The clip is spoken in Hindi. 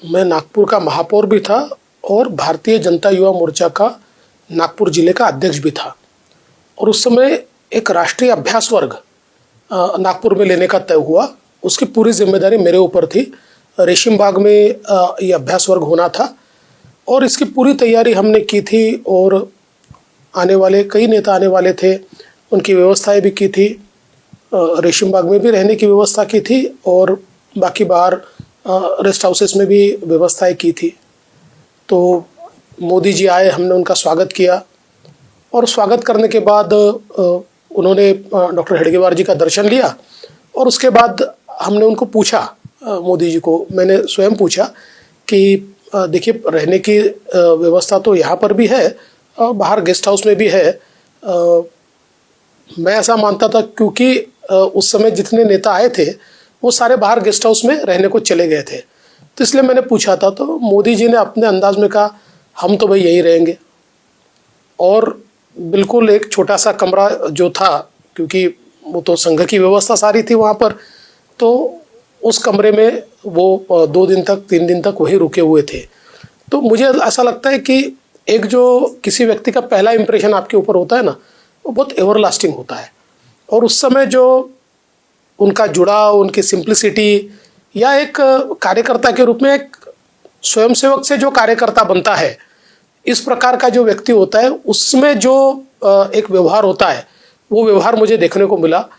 मैं नागपुर का महापौर भी था और भारतीय जनता युवा मोर्चा का नागपुर जिले का अध्यक्ष भी था। और उस समय एक राष्ट्रीय अभ्यास वर्ग नागपुर में लेने का तय हुआ। उसकी पूरी जिम्मेदारी मेरे ऊपर थी। रेशिम बाग में ये अभ्यास वर्ग होना था और इसकी पूरी तैयारी हमने की थी। और आने वाले कई नेता आने वाले थे, उनकी व्यवस्थाएं भी की थी। रेशिम बाग में भी रहने की व्यवस्था की थी और बाकी बाहर रेस्ट हाउसेस में भी व्यवस्थाएं की थी। तो मोदी जी आए, हमने उनका स्वागत किया और स्वागत करने के बाद उन्होंने डॉक्टर हेडगेवार जी का दर्शन लिया। और उसके बाद हमने उनको पूछा, मोदी जी को मैंने स्वयं पूछा कि देखिए, रहने की व्यवस्था तो यहाँ पर भी है, बाहर गेस्ट हाउस में भी है। मैं ऐसा मानता था क्योंकि उस समय जितने नेता आए थे वो सारे बाहर गेस्ट हाउस में रहने को चले गए थे, तो इसलिए मैंने पूछा था। तो मोदी जी ने अपने अंदाज में कहा, हम तो भाई यहीं रहेंगे। और बिल्कुल एक छोटा सा कमरा जो था, क्योंकि वो तो संघ की व्यवस्था सारी थी वहाँ पर, तो उस कमरे में वो 2 दिन तक 3 दिन तक वहीं रुके हुए थे। तो मुझे ऐसा लगता है कि एक जो किसी व्यक्ति का पहला इंप्रेशन आपके ऊपर होता है ना, वो बहुत एवरलास्टिंग होता है। और उस समय जो उनका जुड़ाव, उनकी सिंप्लिसिटी, या एक कार्यकर्ता के रूप में एक स्वयंसेवक से जो कार्यकर्ता बनता है, इस प्रकार का जो व्यक्ति होता है, उसमें जो एक व्यवहार होता है, वो व्यवहार मुझे देखने को मिला।